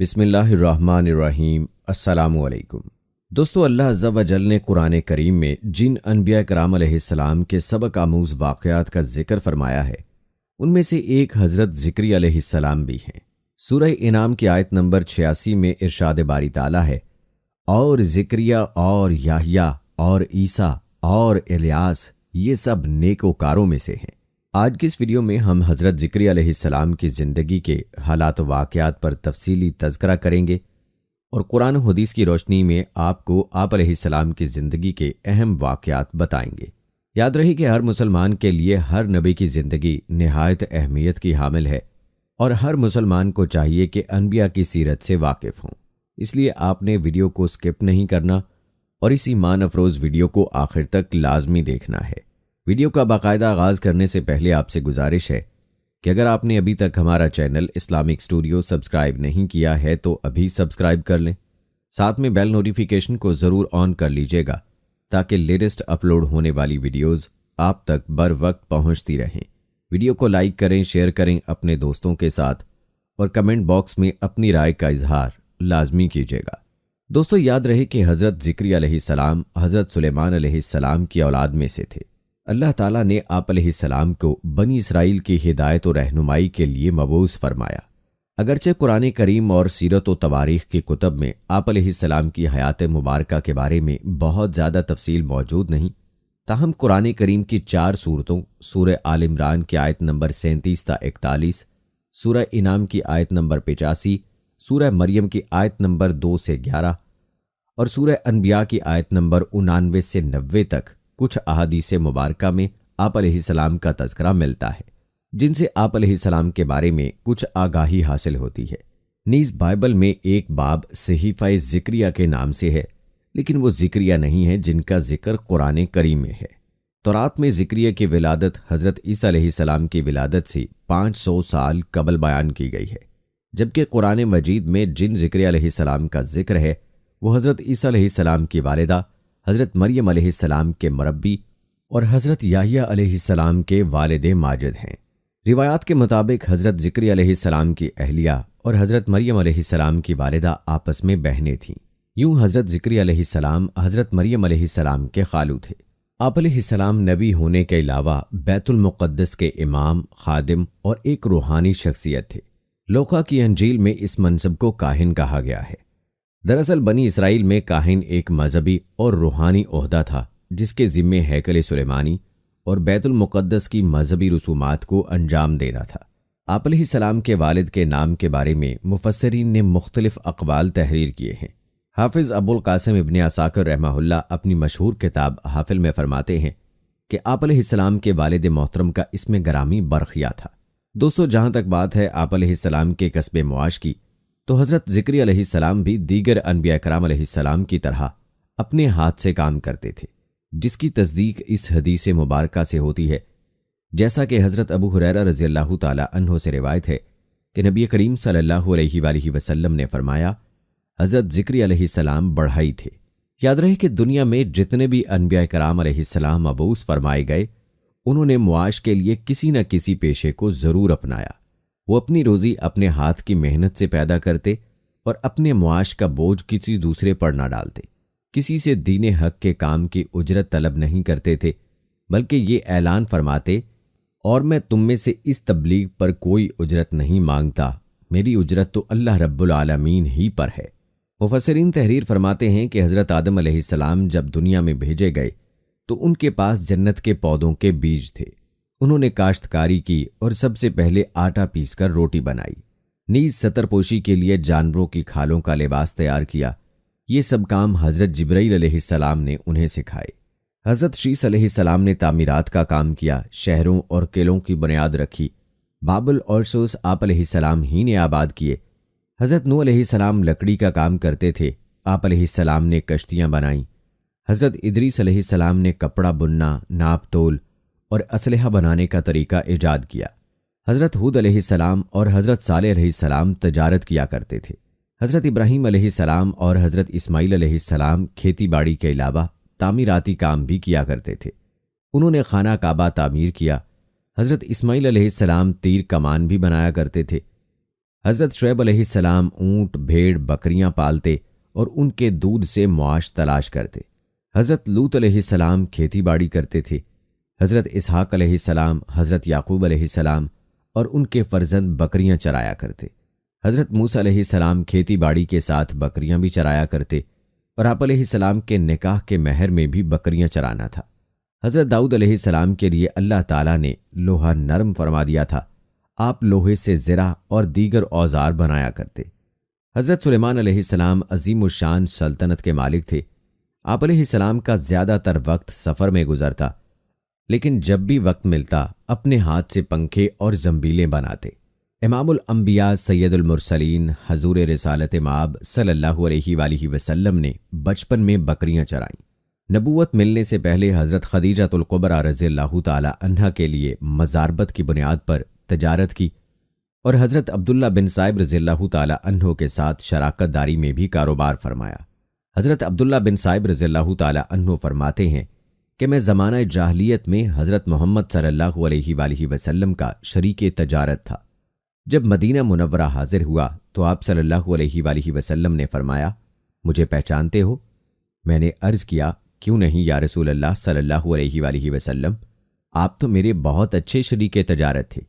بسم اللہ الرحمن الرحیم۔ السلام علیکم دوستو، اللہ عز و جل نے قرآن کریم میں جن انبیاء کرام علیہ السلام کے سبق آموز واقعات کا ذکر فرمایا ہے، ان میں سے ایک حضرت ذکری علیہ السلام بھی ہیں۔ سورہ انعام کی آیت نمبر 86 میں ارشاد باری تعالیٰ ہے، اور ذکریہ اور یحییٰ اور عیسیٰ اور الیاس یہ سب نیکوکاروں میں سے ہیں۔ آج کی اس ویڈیو میں ہم حضرت ذکری علیہ السلام کی زندگی کے حالات و واقعات پر تفصیلی تذکرہ کریں گے اور قرآن و حدیث کی روشنی میں آپ کو آپ علیہ السلام کی زندگی کے اہم واقعات بتائیں گے۔ یاد رہے کہ ہر مسلمان کے لیے ہر نبی کی زندگی نہایت اہمیت کی حامل ہے اور ہر مسلمان کو چاہیے کہ انبیاء کی سیرت سے واقف ہوں، اس لیے آپ نے ویڈیو کو سکپ نہیں کرنا اور اس ایمان افروز ویڈیو کو آخر تک لازمی دیکھنا ہے۔ ویڈیو کا باقاعدہ آغاز کرنے سے پہلے آپ سے گزارش ہے کہ اگر آپ نے ابھی تک ہمارا چینل اسلامک اسٹوڈیو سبسکرائب نہیں کیا ہے تو ابھی سبسکرائب کر لیں، ساتھ میں بیل نوٹیفیکیشن کو ضرور آن کر لیجئے گا تاکہ لیٹسٹ اپلوڈ ہونے والی ویڈیوز آپ تک بر وقت پہنچتی رہیں۔ ویڈیو کو لائک کریں، شیئر کریں اپنے دوستوں کے ساتھ اور کمنٹ باکس میں اپنی رائے کا اظہار لازمی کیجیے گا۔ دوستو، یاد رہے کہ حضرت ذکری علیہ السلام حضرت سلیمان علیہ السلام کی اولاد میں سے تھے۔ اللہ تعالیٰ نے آپ علیہ السلام کو بنی اسرائیل کی ہدایت و رہنمائی کے لیے مبعوث فرمایا۔ اگرچہ قرآن کریم اور سیرت و تواریخ کی کتب میں آپ علیہ السلام کی حیات مبارکہ کے بارے میں بہت زیادہ تفصیل موجود نہیں، تاہم قرآن کریم کی 4 سورتوں سورہ آل عمران کی آیت نمبر 37 تا 41، سورہ انعام کی آیت نمبر 85، سورہ مریم کی آیت نمبر 2 سے 11 اور سورہ انبیاء کی آیت نمبر 99 سے 90 تک کچھ احادیث مبارکہ میں آپ علیہ السلام کا تذکرہ ملتا ہے، جن سے آپ علیہ السلام کے بارے میں کچھ آگاہی حاصل ہوتی ہے۔ نیز بائبل میں ایک باب صحیفہ ذکریہ کے نام سے ہے، لیکن وہ ذکریہ نہیں ہے جن کا ذکر قرآن کریم میں ہے۔ تورات میں ذکریہ کی ولادت حضرت عیسیٰ علیہ السلام کی ولادت سے 500 سال قبل بیان کی گئی ہے، جبکہ قرآن مجید میں جن ذکریہ علیہ السلام کا ذکر ہے وہ حضرت عیسیٰ علیہ السلام کی والدہ حضرت مریم علیہ السلام کے مربی اور حضرت یحییٰ علیہ السلام کے والد ماجد ہیں۔ روایات کے مطابق حضرت ذکری علیہ السلام کی اہلیہ اور حضرت مریم علیہ السلام کی والدہ آپس میں بہنیں تھیں۔ یوں حضرت ذکری علیہ السلام حضرت مریم علیہ السلام کے خالو تھے۔ آپ علیہ السلام نبی ہونے کے علاوہ بیت المقدس کے امام، خادم اور ایک روحانی شخصیت تھے۔ لوقا کی انجیل میں اس منصب کو کاہن کہا گیا ہے۔ دراصل بنی اسرائیل میں کاہن ایک مذہبی اور روحانی عہدہ تھا جس کے ذمے ہیکل سلیمانی اور بیت المقدس کی مذہبی رسومات کو انجام دینا تھا۔ آپ علیہ السلام کے والد کے نام کے بارے میں مفسرین نے مختلف اقوال تحریر کیے ہیں۔ حافظ ابو القاسم ابن عساکر رحمہ اللہ اپنی مشہور کتاب حافل میں فرماتے ہیں کہ آپ علیہ السلام کے والد محترم کا اسم گرامی برخیا تھا۔ دوستو، جہاں تک بات ہے آپ علیہ السلام کے کسب معاش کی، تو حضرت ذکری علیہ السلام بھی دیگر انبیاء کرام علیہ السلام کی طرح اپنے ہاتھ سے کام کرتے تھے، جس کی تصدیق اس حدیث مبارکہ سے ہوتی ہے، جیسا کہ حضرت ابو ہریرہ رضی اللہ تعالی عنہ سے روایت ہے کہ نبی کریم صلی اللہ علیہ وآلہ وسلم نے فرمایا، حضرت ذکری علیہ السلام بڑھائی تھے۔ یاد رہے کہ دنیا میں جتنے بھی انبیاء کرام علیہ السلام مبعوث فرمائے گئے، انہوں نے معاش کے لیے کسی نہ کسی پیشے کو ضرور اپنایا۔ وہ اپنی روزی اپنے ہاتھ کی محنت سے پیدا کرتے اور اپنے معاش کا بوجھ کسی دوسرے پر نہ ڈالتے، کسی سے دین حق کے کام کی اجرت طلب نہیں کرتے تھے، بلکہ یہ اعلان فرماتے، اور میں تم میں سے اس تبلیغ پر کوئی اجرت نہیں مانگتا، میری اجرت تو اللہ رب العالمین ہی پر ہے۔ مفسرین تحریر فرماتے ہیں کہ حضرت آدم علیہ السلام جب دنیا میں بھیجے گئے تو ان کے پاس جنت کے پودوں کے بیج تھے۔ انہوں نے کاشتکاری کی اور سب سے پہلے آٹا پیس کر روٹی بنائی، نیز ستر پوشی کے لیے جانوروں کی کھالوں کا لباس تیار کیا۔ یہ سب کام حضرت جبرائیل علیہ السلام نے انہیں سکھائے۔ حضرت شیس علیہ السلام نے تعمیرات کا کام کیا، شہروں اور قلعوں کی بنیاد رکھی۔ بابل اور سوس آپ علیہ السلام ہی نے آباد کیے۔ حضرت نوح علیہ السلام لکڑی کا کام کرتے تھے، آپ علیہ السلام نے کشتیاں بنائیں۔ حضرت ادریس علیہ السلام نے کپڑا بننا، ناپ تول اور اسلحہ بنانے کا طریقہ ایجاد کیا۔ حضرت ہود علیہ السلام اور حضرت صالح علیہ السلام تجارت کیا کرتے تھے۔ حضرت ابراہیم علیہ السلام اور حضرت اسماعیل علیہ السلام کھیتی باڑی کے علاوہ تعمیراتی کام بھی کیا کرتے تھے۔ انہوں نے خانہ کعبہ تعمیر کیا۔ حضرت اسماعیل علیہ السلام تیر کمان بھی بنایا کرتے تھے۔ حضرت شعیب علیہ السلام اونٹ، بھیڑ، بکریاں پالتے اور ان کے دودھ سے معاش تلاش کرتے۔ حضرت لوط علیہ السلام کھیتی باڑی کرتے تھے۔ حضرت اسحاق علیہ السلام، حضرت یعقوب علیہ السلام اور ان کے فرزند بکریاں چرایا کرتے۔ حضرت موسیٰ علیہ السلام کھیتی باڑی کے ساتھ بکریاں بھی چرایا کرتے اور آپ علیہ السلام کے نکاح کے مہر میں بھی بکریاں چرانا تھا۔ حضرت داؤد علیہ السلام کے لیے اللہ تعالیٰ نے لوہا نرم فرما دیا تھا، آپ لوہے سے زرہ اور دیگر اوزار بنایا کرتے۔ حضرت سلیمان علیہ السلام عظیم الشان سلطنت کے مالک تھے۔ آپ علیہ السلام کا زیادہ تر وقت سفر میں گزرتا، لیکن جب بھی وقت ملتا اپنے ہاتھ سے پنکھے اور زنبیلیں بناتے۔ امام الانبیاء سید المرسلین حضور رسالت مآب صلی اللہ علیہ وآلہ وسلم نے بچپن میں بکریاں چرائیں۔ نبوت ملنے سے پہلے حضرت خدیجہ الکبریٰ رضی اللہ تعالی عنہا کے لیے مزاربت کی بنیاد پر تجارت کی اور حضرت عبداللہ بن صائب رضی اللہ تعالی عنہ کے ساتھ شراکت داری میں بھی کاروبار فرمایا۔ حضرت عبداللہ بن صائب رضی اللہ تعالی عنہ فرماتے ہیں کہ میں زمانہ جاہلیت میں حضرت محمد صلی اللہ علیہ وآلہ وسلم کا شریک تجارت تھا۔ جب مدینہ منورہ حاضر ہوا تو آپ صلی اللہ علیہ وآلہ وسلم نے فرمایا، مجھے پہچانتے ہو؟ میں نے عرض کیا، کیوں نہیں یا رسول اللہ صلی اللہ علیہ وآلہ وسلم، آپ تو میرے بہت اچھے شریک تجارت تھے،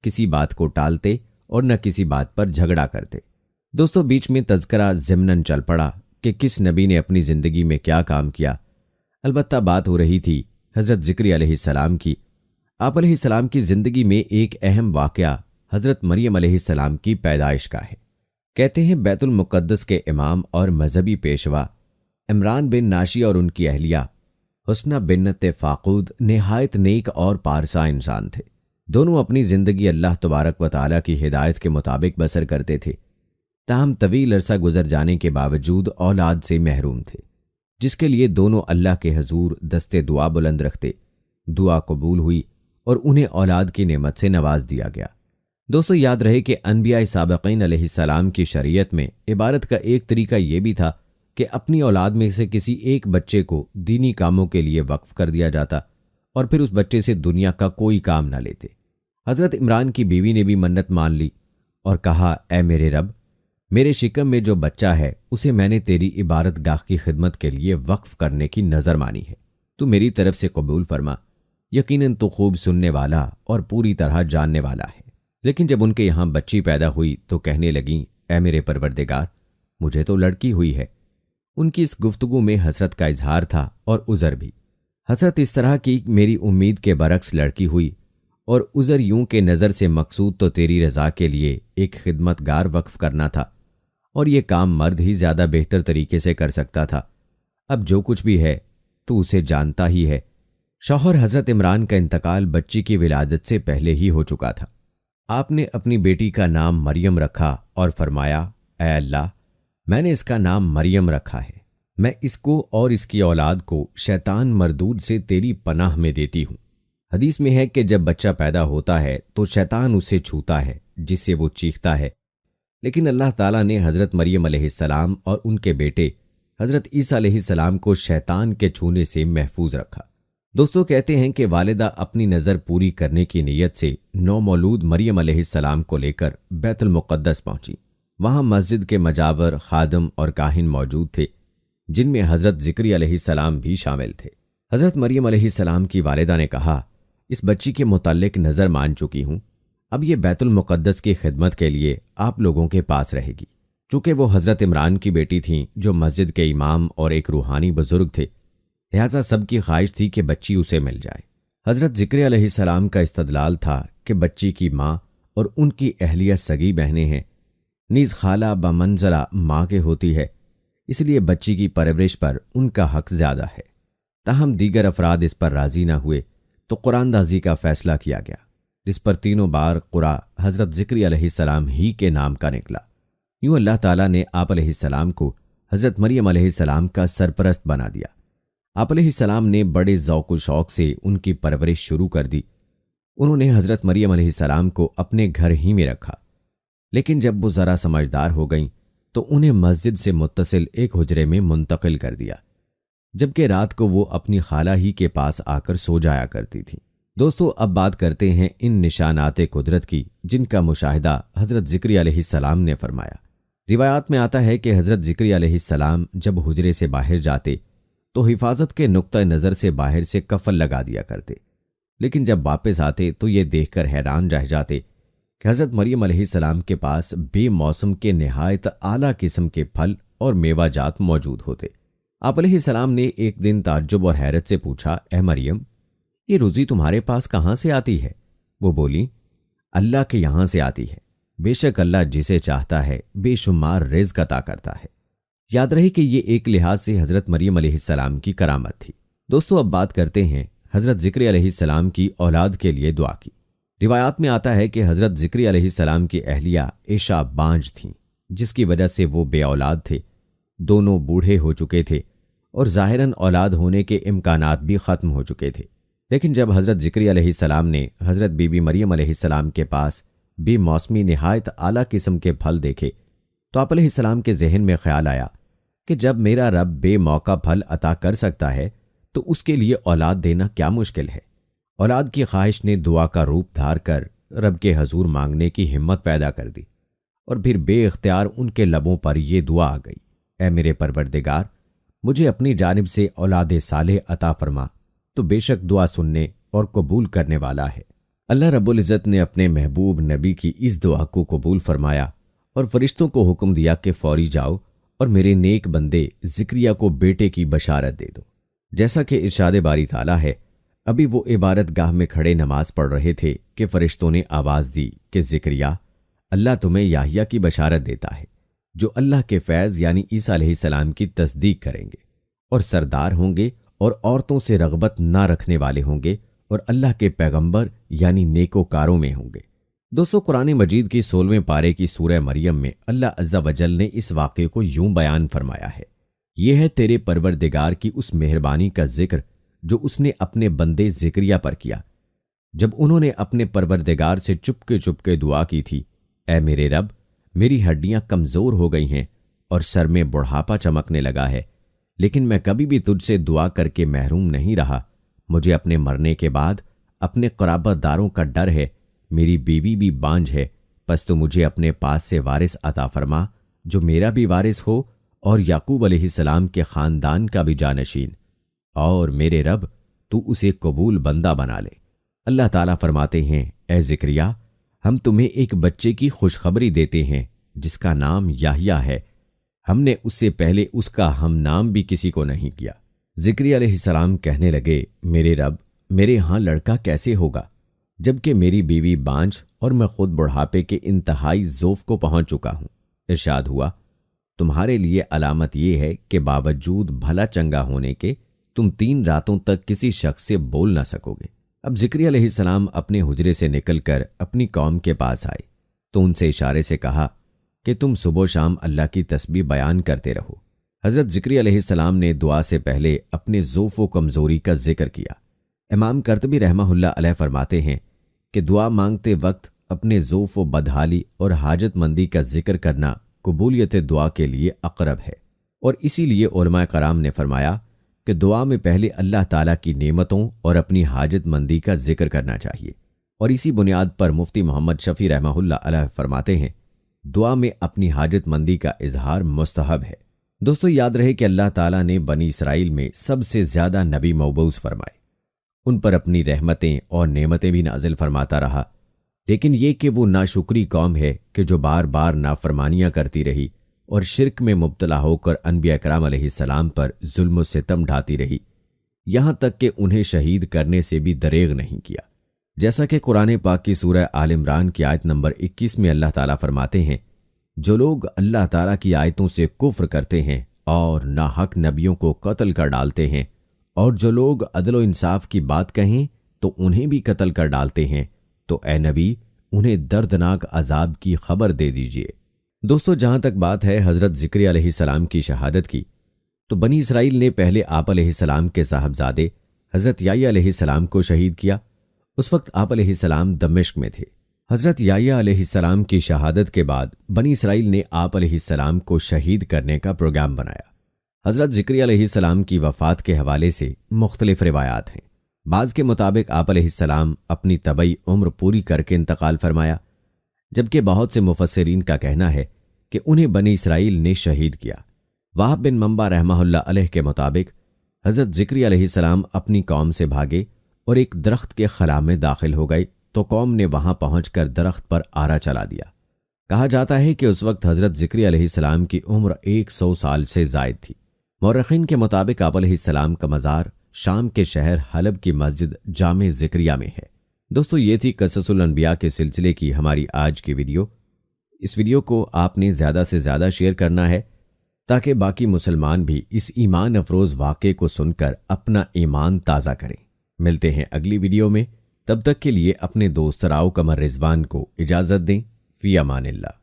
کسی بات کو ٹالتے اور نہ کسی بات پر جھگڑا کرتے۔ دوستو، بیچ میں تذکرہ ضمناً چل پڑا کہ کس نبی نے اپنی زندگی میں کیا کام کیا۔ البتہ بات ہو رہی تھی حضرت زکریا علیہ السلام کی۔ آپ علیہ السلام کی زندگی میں ایک اہم واقعہ حضرت مریم علیہ السلام کی پیدائش کا ہے۔ کہتے ہیں بیت المقدس کے امام اور مذہبی پیشوا عمران بن ناشی اور ان کی اہلیہ حسنہ بنت فاقود نہایت نیک اور پارسا انسان تھے۔ دونوں اپنی زندگی اللہ تبارک و تعالیٰ کی ہدایت کے مطابق بسر کرتے تھے، تاہم طویل عرصہ گزر جانے کے باوجود اولاد سے محروم تھے، جس کے لیے دونوں اللہ کے حضور دستے دعا بلند رکھتے۔ دعا قبول ہوئی اور انہیں اولاد کی نعمت سے نواز دیا گیا۔ دوستو، یاد رہے کہ انبیاء سابقین علیہ السلام کی شریعت میں عبادت کا ایک طریقہ یہ بھی تھا کہ اپنی اولاد میں سے کسی ایک بچے کو دینی کاموں کے لیے وقف کر دیا جاتا اور پھر اس بچے سے دنیا کا کوئی کام نہ لیتے۔ حضرت عمران کی بیوی نے بھی منت مان لی اور کہا، اے میرے رب، میرے شکم میں جو بچہ ہے اسے میں نے تیری عبادت گاہ کی خدمت کے لیے وقف کرنے کی نظر مانی ہے، تو میری طرف سے قبول فرما، یقیناً تو خوب سننے والا اور پوری طرح جاننے والا ہے۔ لیکن جب ان کے یہاں بچی پیدا ہوئی تو کہنے لگیں، اے میرے پروردگار، مجھے تو لڑکی ہوئی ہے۔ ان کی اس گفتگو میں حسرت کا اظہار تھا اور عذر بھی۔ حسرت اس طرح کی، میری امید کے برعکس لڑکی ہوئی، اور عذر یوں کہ نظر سے مقصود تو تیری رضا کے لیے ایک خدمت گار وقف کرنا تھا، اور یہ کام مرد ہی زیادہ بہتر طریقے سے کر سکتا تھا۔ اب جو کچھ بھی ہے تو اسے جانتا ہی ہے۔ شوہر حضرت عمران کا انتقال بچی کی ولادت سے پہلے ہی ہو چکا تھا۔ آپ نے اپنی بیٹی کا نام مریم رکھا اور فرمایا، اے اللہ، میں نے اس کا نام مریم رکھا ہے، میں اس کو اور اس کی اولاد کو شیطان مردود سے تیری پناہ میں دیتی ہوں۔ حدیث میں ہے کہ جب بچہ پیدا ہوتا ہے تو شیطان اسے چھوتا ہے جس سے وہ چیختا ہے، لیکن اللہ تعالیٰ نے حضرت مریم علیہ السلام اور ان کے بیٹے حضرت عیسیٰ علیہ السلام کو شیطان کے چھونے سے محفوظ رکھا۔ دوستو، کہتے ہیں کہ والدہ اپنی نظر پوری کرنے کی نیت سے نومولود مریم علیہ السلام کو لے کر بیت المقدس پہنچی۔ وہاں مسجد کے مجاور، خادم اور کاہن موجود تھے، جن میں حضرت زکریا علیہ السلام بھی شامل تھے۔ حضرت مریم علیہ السلام کی والدہ نے کہا، اس بچی کے متعلق نظر مان چکی ہوں، اب یہ بیت المقدس کی خدمت کے لیے آپ لوگوں کے پاس رہے گی۔ چونکہ وہ حضرت عمران کی بیٹی تھیں جو مسجد کے امام اور ایک روحانی بزرگ تھے، لہٰذا سب کی خواہش تھی کہ بچی اسے مل جائے۔ حضرت زکریا علیہ السلام کا استدلال تھا کہ بچی کی ماں اور ان کی اہلیہ سگی بہنیں ہیں، نیز خالہ بمنزلہ ماں کے ہوتی ہے، اس لیے بچی کی پرورش پر ان کا حق زیادہ ہے۔ تاہم دیگر افراد اس پر راضی نہ ہوئے تو قرآن دازی کا فیصلہ کیا گیا، جس پر تینوں بار قرآن حضرت زکریا علیہ السلام ہی کے نام کا نکلا۔ یوں اللہ تعالیٰ نے آپ علیہ السلام کو حضرت مریم علیہ السلام کا سرپرست بنا دیا۔ آپ علیہ السلام نے بڑے ذوق و شوق سے ان کی پرورش شروع کر دی۔ انہوں نے حضرت مریم علیہ السلام کو اپنے گھر ہی میں رکھا، لیکن جب وہ ذرا سمجھدار ہو گئیں تو انہیں مسجد سے متصل ایک حجرے میں منتقل کر دیا، جبکہ رات کو وہ اپنی خالہ ہی کے پاس آ کر سو جایا کرتی تھیں۔ دوستو اب بات کرتے ہیں ان نشانات قدرت کی جن کا مشاہدہ حضرت زکریا علیہ السلام نے فرمایا۔ روایات میں آتا ہے کہ حضرت زکریا علیہ السلام جب حجرے سے باہر جاتے تو حفاظت کے نقطہ نظر سے باہر سے کفن لگا دیا کرتے، لیکن جب واپس آتے تو یہ دیکھ کر حیران رہ جاتے کہ حضرت مریم علیہ السلام کے پاس بے موسم کے نہایت اعلیٰ قسم کے پھل اور میوہ جات موجود ہوتے۔ آپ علیہ السلام نے ایک دن تعجب اور حیرت سے پوچھا، اے مریم، یہ روزی تمہارے پاس کہاں سے آتی ہے؟ وہ بولی، اللہ کے یہاں سے آتی ہے، بے شک اللہ جسے چاہتا ہے بے شمار رزق عطا کرتا ہے۔ یاد رہے کہ یہ ایک لحاظ سے حضرت مریم علیہ السلام کی کرامت تھی۔ دوستو اب بات کرتے ہیں حضرت زکریا علیہ السلام کی اولاد کے لیے دعا کی۔ روایات میں آتا ہے کہ حضرت زکریا علیہ السلام کی اہلیہ عائشہ بانجھ تھیں، جس کی وجہ سے وہ بے اولاد تھے۔ دونوں بوڑھے ہو چکے تھے اور ظاہراً اولاد ہونے کے امکانات بھی ختم ہو چکے تھے، لیکن جب حضرت زکریا علیہ السلام نے حضرت بی بی مریم علیہ السلام کے پاس بے موسمی نہایت اعلیٰ قسم کے پھل دیکھے تو آپ علیہ السلام کے ذہن میں خیال آیا کہ جب میرا رب بے موقع پھل عطا کر سکتا ہے تو اس کے لیے اولاد دینا کیا مشکل ہے۔ اولاد کی خواہش نے دعا کا روپ دھار کر رب کے حضور مانگنے کی ہمت پیدا کر دی، اور پھر بے اختیار ان کے لبوں پر یہ دعا آ گئی، اے میرے پروردگار، مجھے اپنی جانب سے اولاد صالح عطا فرما، تو بے شک دعا سننے اور قبول کرنے والا ہے۔ اللہ رب العزت نے اپنے محبوب نبی کی اس دعا کو قبول فرمایا اور فرشتوں کو حکم دیا کہ فوری جاؤ اور میرے نیک بندے زکریا کو بیٹے کی بشارت دے دو۔ جیسا کہ ارشاد باری تعالیٰ ہے، ابھی وہ عبادت گاہ میں کھڑے نماز پڑھ رہے تھے کہ فرشتوں نے آواز دی کہ زکریا، اللہ تمہیں یحییٰ کی بشارت دیتا ہے، جو اللہ کے فیض یعنی عیسیٰ علیہ السلام کی تصدیق کریں گے اور سردار ہوں گے اور عورتوں سے رغبت نہ رکھنے والے ہوں گے اور اللہ کے پیغمبر یعنی نیکوکاروں میں ہوں گے۔ دوستو قرآن مجید کی 16ویں پارے کی سورہ مریم میں اللہ عز و جل نے اس واقعے کو یوں بیان فرمایا ہے، یہ ہے تیرے پروردگار کی اس مہربانی کا ذکر جو اس نے اپنے بندے زکریا پر کیا، جب انہوں نے اپنے پروردگار سے چپکے دعا کی تھی، اے میرے رب، میری ہڈیاں کمزور ہو گئی ہیں اور سر میں بڑھاپا چمکنے لگا ہے، لیکن میں کبھی بھی تجھ سے دعا کر کے محروم نہیں رہا۔ مجھے اپنے مرنے کے بعد اپنے قرابت داروں کا ڈر ہے، میری بیوی بھی بانجھ ہے، پس تو مجھے اپنے پاس سے وارث عطا فرما جو میرا بھی وارث ہو اور یعقوب علیہ السلام کے خاندان کا بھی جانشین، اور میرے رب تو اسے قبول بندہ بنا لے۔ اللہ تعالیٰ فرماتے ہیں، اے زکریا، ہم تمہیں ایک بچے کی خوشخبری دیتے ہیں جس کا نام یحییٰ ہے، ہم نے اس سے پہلے اس کا ہم نام بھی کسی کو نہیں کیا۔ زکریا علیہ السلام کہنے لگے، میرے رب، میرے ہاں لڑکا کیسے ہوگا جبکہ میری بیوی بانجھ اور میں خود بڑھاپے کے انتہائی ذوف کو پہنچ چکا ہوں۔ ارشاد ہوا، تمہارے لیے علامت یہ ہے کہ باوجود بھلا چنگا ہونے کے تم 3 راتوں تک کسی شخص سے بول نہ سکو گے۔ اب زکریا علیہ السلام اپنے حجرے سے نکل کر اپنی قوم کے پاس آئے تو ان سے اشارے سے کہا کہ تم صبح و شام اللہ کی تسبیح بیان کرتے رہو۔ حضرت زکریا علیہ السلام نے دعا سے پہلے اپنے ضعف و کمزوری کا ذکر کیا۔ امام قرطبی رحمہ اللہ علیہ فرماتے ہیں کہ دعا مانگتے وقت اپنے ضعف و بدحالی اور حاجت مندی کا ذکر کرنا قبولیت دعا کے لیے اقرب ہے، اور اسی لیے علماء کرام نے فرمایا کہ دعا میں پہلے اللہ تعالیٰ کی نعمتوں اور اپنی حاجت مندی کا ذکر کرنا چاہیے، اور اسی بنیاد پر مفتی محمد شفیع رحمہ اللہ علیہ فرماتے ہیں دعا میں اپنی حاجت مندی کا اظہار مستحب ہے۔ دوستو یاد رہے کہ اللہ تعالیٰ نے بنی اسرائیل میں سب سے زیادہ نبی مبعوث فرمائے، ان پر اپنی رحمتیں اور نعمتیں بھی نازل فرماتا رہا، لیکن یہ کہ وہ ناشکری قوم ہے کہ جو بار بار نافرمانیاں کرتی رہی اور شرک میں مبتلا ہو کر انبیاء کرام علیہ السلام پر ظلم و ستم ڈھاتی رہی، یہاں تک کہ انہیں شہید کرنے سے بھی دریغ نہیں کیا۔ جیسا کہ قرآن پاک کی سورہ آل عمران کی آیت نمبر 21 میں اللہ تعالیٰ فرماتے ہیں، جو لوگ اللہ تعالیٰ کی آیتوں سے کفر کرتے ہیں اور ناحق نبیوں کو قتل کر ڈالتے ہیں، اور جو لوگ عدل و انصاف کی بات کہیں تو انہیں بھی قتل کر ڈالتے ہیں، تو اے نبی انہیں دردناک عذاب کی خبر دے دیجئے۔ دوستو جہاں تک بات ہے حضرت زکریا علیہ السلام کی شہادت کی، تو بنی اسرائیل نے پہلے آپ علیہ السلام کے صاحبزادے حضرت یحییٰ علیہ السلام کو شہید کیا۔ اس وقت آپ علیہ السلام دمشق میں تھے۔ حضرت یحییٰ علیہ السلام کی شہادت کے بعد بنی اسرائیل نے آپ علیہ السلام کو شہید کرنے کا پروگرام بنایا۔ حضرت زکریا علیہ السلام کی وفات کے حوالے سے مختلف روایات ہیں۔ بعض کے مطابق آپ علیہ السلام اپنی طبعی عمر پوری کر کے انتقال فرمایا، جبکہ بہت سے مفسرین کا کہنا ہے کہ انہیں بنی اسرائیل نے شہید کیا۔ وہب بن منبع رحمہ اللہ علیہ کے مطابق حضرت زکریا علیہ السلام اپنی قوم سے بھاگے اور ایک درخت کے خلا میں داخل ہو گئے تو قوم نے وہاں پہنچ کر درخت پر آرا چلا دیا۔ کہا جاتا ہے کہ اس وقت حضرت زکریا علیہ السلام کی عمر 100 سال سے زائد تھی۔ مورخین کے مطابق آپ علیہ السلام کا مزار شام کے شہر حلب کی مسجد جامع زکریا میں ہے۔ دوستو، یہ تھی قصص الانبیاء کے سلسلے کی ہماری آج کی ویڈیو۔ اس ویڈیو کو آپ نے زیادہ سے زیادہ شیئر کرنا ہے تاکہ باقی مسلمان بھی اس ایمان افروز واقعے کو سن کر اپنا ایمان تازہ کریں۔ ملتے ہیں اگلی ویڈیو میں، تب تک کے لیے اپنے دوست راؤ قمر رضوان کو اجازت دیں۔ فی امان اللہ۔